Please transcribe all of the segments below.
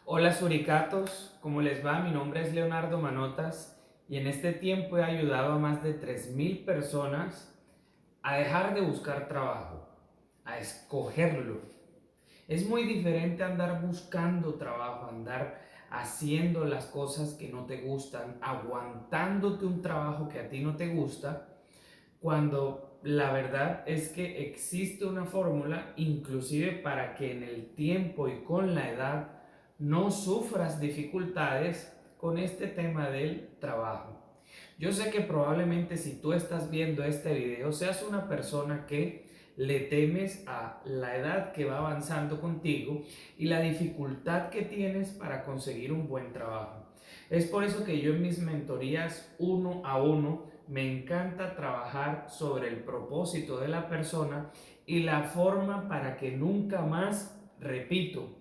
Hola suricatos, ¿cómo les va? Mi nombre es Leonardo Manotas y en este tiempo he ayudado a más de 3.000 personas a dejar de buscar trabajo, a escogerlo. Es muy diferente andar buscando trabajo, andar haciendo las cosas que no te gustan, aguantándote un trabajo que a ti no te gusta, cuando la verdad es que existe una fórmula, inclusive para que en el tiempo y con la edad no sufras dificultades con este tema del trabajo. Yo sé que probablemente si tú estás viendo este video seas una persona que le temes a la edad que va avanzando contigo y la dificultad que tienes para conseguir un buen trabajo. Es por eso que yo en mis mentorías uno a uno me encanta trabajar sobre el propósito de la persona y la forma para que nunca más, repito,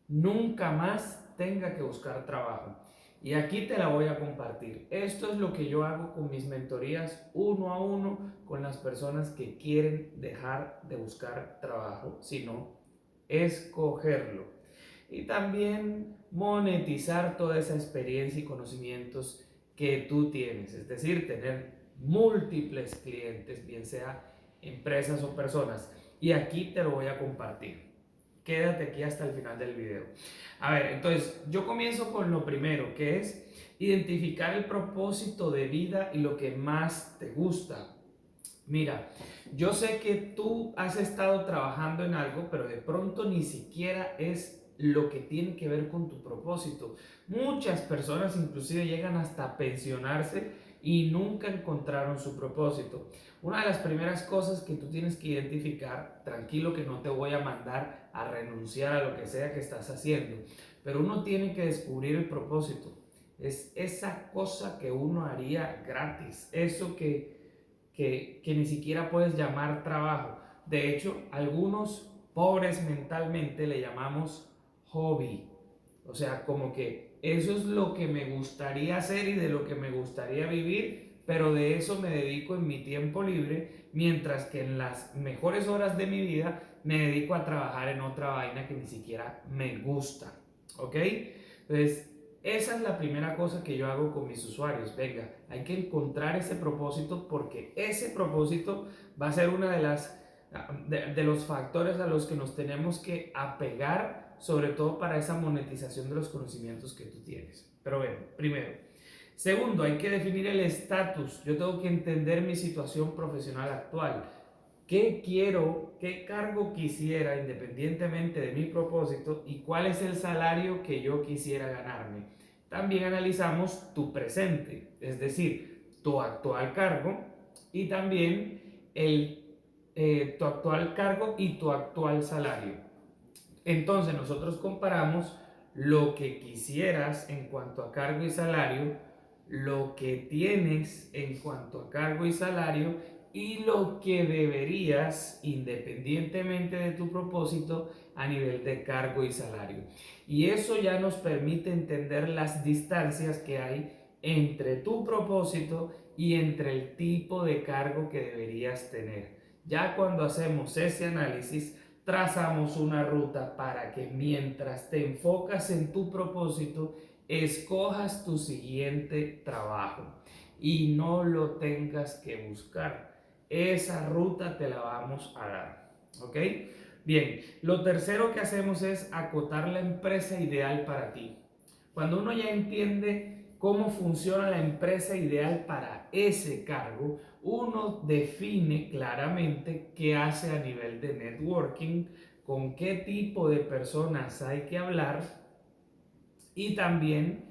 nunca más tenga que buscar trabajo. Y aquí te la voy a compartir. Esto es lo que yo hago con mis mentorías uno a uno con las personas que quieren dejar de buscar trabajo, sino escogerlo. Y también monetizar toda esa experiencia y conocimientos que tú tienes, es decir, tener múltiples clientes, bien sea empresas o personas. Y aquí te lo voy a compartir. Quédate aquí hasta el final del video. A ver, entonces yo comienzo con lo primero, que es identificar el propósito de vida y lo que más te gusta. Mira, yo sé que tú has estado trabajando en algo, pero de pronto ni siquiera es lo que tiene que ver con tu propósito. Muchas personas inclusive llegan hasta pensionarse y nunca encontraron su propósito. Una de las primeras cosas que tú tienes que identificar, tranquilo que no te voy a mandar a renunciar a lo que sea que estás haciendo, pero uno tiene que descubrir el propósito. Es esa cosa que uno haría gratis, eso que ni siquiera puedes llamar trabajo. De hecho, algunos pobres mentalmente le llamamos hobby. O sea, como que eso es lo que me gustaría hacer y de lo que me gustaría vivir, pero de eso me dedico en mi tiempo libre, mientras que en las mejores horas de mi vida me dedico a trabajar en otra vaina que ni siquiera me gusta. ¿Ok? Entonces, esa es la primera cosa que yo hago con mis usuarios. Venga, hay que encontrar ese propósito porque ese propósito va a ser una de los factores a los que nos tenemos que apegar, sobre todo para esa monetización de los conocimientos que tú tienes. Pero bueno, primero. Segundo, hay que definir el estatus. Yo tengo que entender mi situación profesional actual. ¿Qué quiero? ¿Qué cargo quisiera independientemente de mi propósito? ¿Y cuál es el salario que yo quisiera ganarme? También analizamos tu presente, es decir, tu actual cargo y también tu actual cargo y tu actual salario. Entonces nosotros comparamos lo que quisieras en cuanto a cargo y salario, lo que tienes en cuanto a cargo y salario y lo que deberías, independientemente de tu propósito, a nivel de cargo y salario. Y eso ya nos permite entender las distancias que hay entre tu propósito y entre el tipo de cargo que deberías tener. Ya cuando hacemos ese análisis, trazamos una ruta para que mientras te enfocas en tu propósito, escojas tu siguiente trabajo y no lo tengas que buscar. Esa ruta te la vamos a dar. ¿Ok? Bien, lo tercero que hacemos es acotar la empresa ideal para ti. Cuando uno ya entiende cómo funciona la empresa ideal para ese cargo, uno define claramente qué hace a nivel de networking, con qué tipo de personas hay que hablar y también,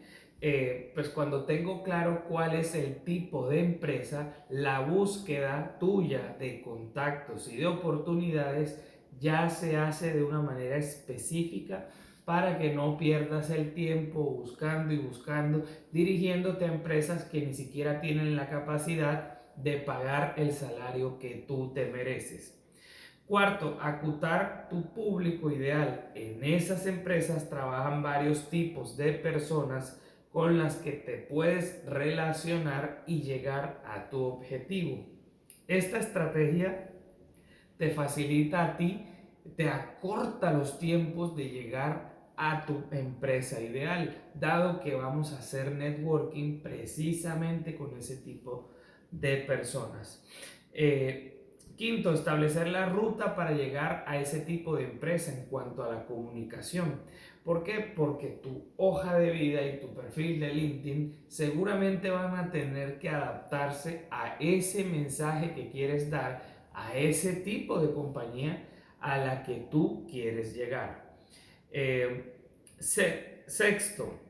pues cuando tengo claro cuál es el tipo de empresa, la búsqueda tuya de contactos y de oportunidades ya se hace de una manera específica para que no pierdas el tiempo buscando y buscando, dirigiéndote a empresas que ni siquiera tienen la capacidad de pagar el salario que tú te mereces. Cuarto, acotar tu público ideal. En esas empresas trabajan varios tipos de personas con las que te puedes relacionar y llegar a tu objetivo. Esta estrategia te facilita a ti, te acorta los tiempos de llegar a tu empresa ideal, dado que vamos a hacer networking precisamente con ese tipo de personas. Quinto, establecer la ruta para llegar a ese tipo de empresa en cuanto a la comunicación. ¿Por qué? Porque tu hoja de vida y tu perfil de LinkedIn seguramente van a tener que adaptarse a ese mensaje que quieres dar, a ese tipo de compañía a la que tú quieres llegar. Sexto,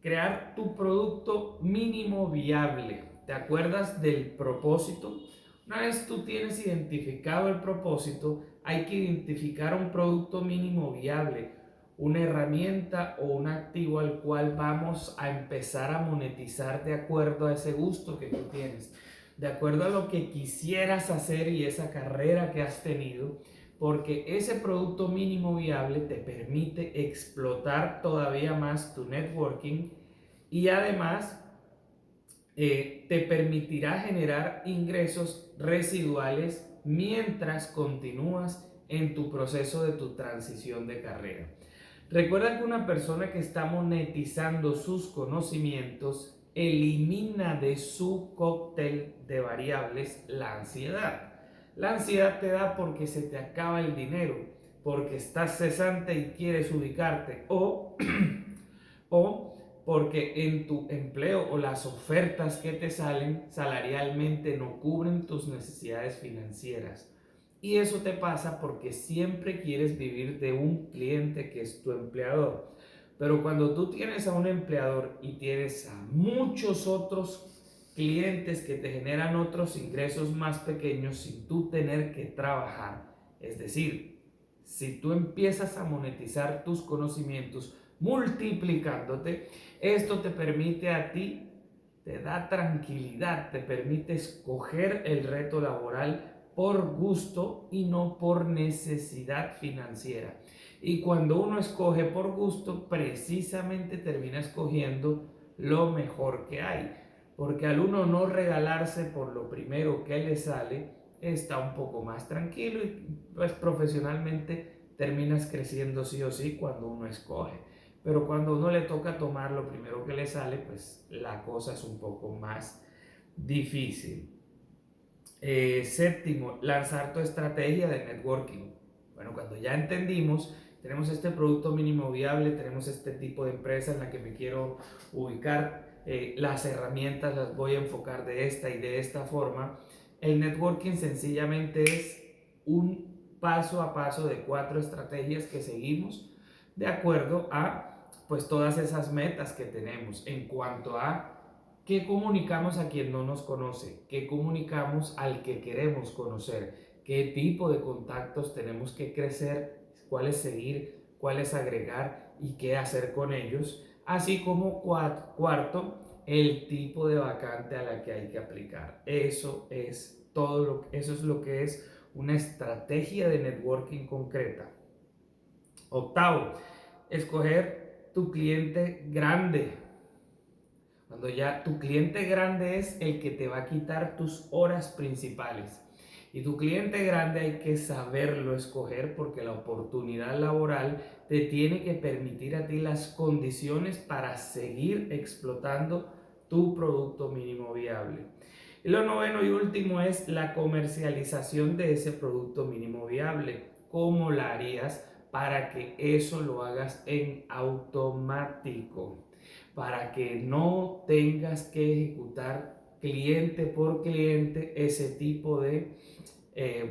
crear tu producto mínimo viable. ¿Te acuerdas del propósito? Una vez tú tienes identificado el propósito, hay que identificar un producto mínimo viable, una herramienta o un activo al cual vamos a empezar a monetizar de acuerdo a ese gusto que tú tienes, de acuerdo a lo que quisieras hacer y esa carrera que has tenido, porque ese producto mínimo viable te permite explotar todavía más tu networking y además te permitirá generar ingresos residuales mientras continúas en tu proceso de tu transición de carrera. Recuerda que una persona que está monetizando sus conocimientos elimina de su cóctel de variables la ansiedad. La ansiedad te da porque se te acaba el dinero, porque estás cesante y quieres ubicarte, o porque en tu empleo o las ofertas que te salen salarialmente no cubren tus necesidades financieras. Y eso te pasa porque siempre quieres vivir de un cliente que es tu empleador. Pero cuando tú tienes a un empleador y tienes a muchos otros clientes que te generan otros ingresos más pequeños sin tú tener que trabajar, es decir, si tú empiezas a monetizar tus conocimientos multiplicándote, esto te permite a ti, te da tranquilidad, te permite escoger el reto laboral por gusto y no por necesidad financiera. Y cuando uno escoge por gusto, precisamente termina escogiendo lo mejor que hay. Porque al uno no regalarse por lo primero que le sale, está un poco más tranquilo y pues profesionalmente terminas creciendo sí o sí cuando uno escoge. Pero cuando uno le toca tomar lo primero que le sale, pues la cosa es un poco más difícil. Séptimo, lanzar tu estrategia de networking. Bueno, cuando ya entendimos, tenemos este producto mínimo viable, tenemos este tipo de empresa en la que me quiero ubicar, las herramientas las voy a enfocar de esta y de esta forma. El networking sencillamente es un paso a paso de 4 estrategias que seguimos de acuerdo a pues todas esas metas que tenemos en cuanto a ¿qué comunicamos a quien no nos conoce? ¿Qué comunicamos al que queremos conocer? ¿Qué tipo de contactos tenemos que crecer? ¿Cuáles seguir? ¿Cuáles agregar? ¿Y qué hacer con ellos? Así como cuarto, el tipo de vacante a la que hay que aplicar. Eso es todo eso es lo que es una estrategia de networking concreta. Octavo, escoger tu cliente grande. Cuando ya tu cliente grande es el que te va a quitar tus horas principales. Y tu cliente grande hay que saberlo escoger porque la oportunidad laboral te tiene que permitir a ti las condiciones para seguir explotando tu producto mínimo viable. Y lo noveno y último es la comercialización de ese producto mínimo viable. ¿Cómo la harías para que eso lo hagas en automático? Para que no tengas que ejecutar cliente por cliente ese tipo de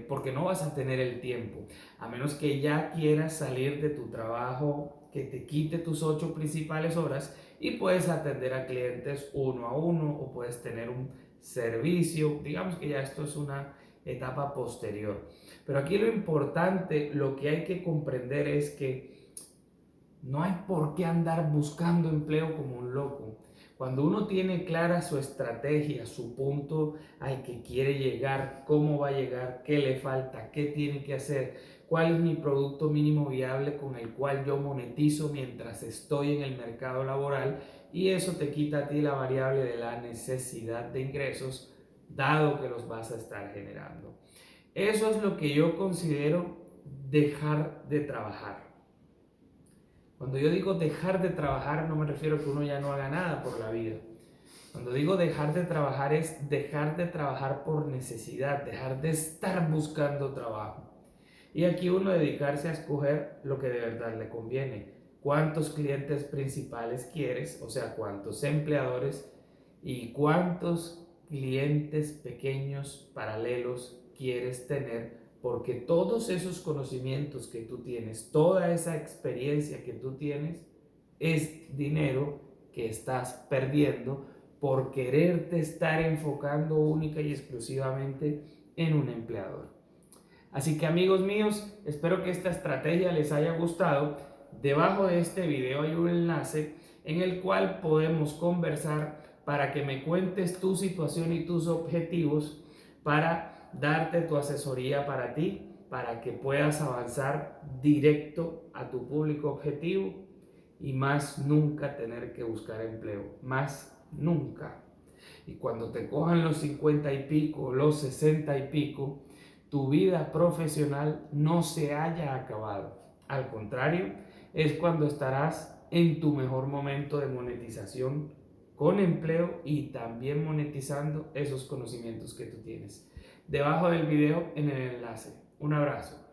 porque no vas a tener el tiempo, a menos que ya quieras salir de tu trabajo que te quite tus 8 principales horas y puedes atender a clientes uno a uno o puedes tener un servicio, digamos que ya esto es una etapa posterior. Pero aquí lo importante, lo que hay que comprender es que no hay por qué andar buscando empleo como un loco. Cuando uno tiene clara su estrategia, su punto al que quiere llegar, cómo va a llegar, qué le falta, qué tiene que hacer, cuál es mi producto mínimo viable con el cual yo monetizo mientras estoy en el mercado laboral, y eso te quita a ti la variable de la necesidad de ingresos, dado que los vas a estar generando. Eso es lo que yo considero dejar de trabajar. Cuando yo digo dejar de trabajar, no me refiero a que uno ya no haga nada por la vida. Cuando digo dejar de trabajar es dejar de trabajar por necesidad, dejar de estar buscando trabajo. Y aquí uno dedicarse a escoger lo que de verdad le conviene. ¿Cuántos clientes principales quieres? O sea, ¿cuántos empleadores? ¿Y cuántos clientes pequeños, paralelos quieres tener? Porque todos esos conocimientos que tú tienes, toda esa experiencia que tú tienes, es dinero que estás perdiendo por quererte estar enfocando única y exclusivamente en un empleador. Así que amigos míos, espero que esta estrategia les haya gustado. Debajo de este video hay un enlace en el cual podemos conversar para que me cuentes tu situación y tus objetivos para darte tu asesoría para ti, para que puedas avanzar directo a tu público objetivo y más nunca tener que buscar empleo, más nunca. Y cuando te cojan los 50 y pico, los 60 y pico, tu vida profesional no se haya acabado. Al contrario, es cuando estarás en tu mejor momento de monetización con empleo y también monetizando esos conocimientos que tú tienes. Debajo del video en el enlace. Un abrazo.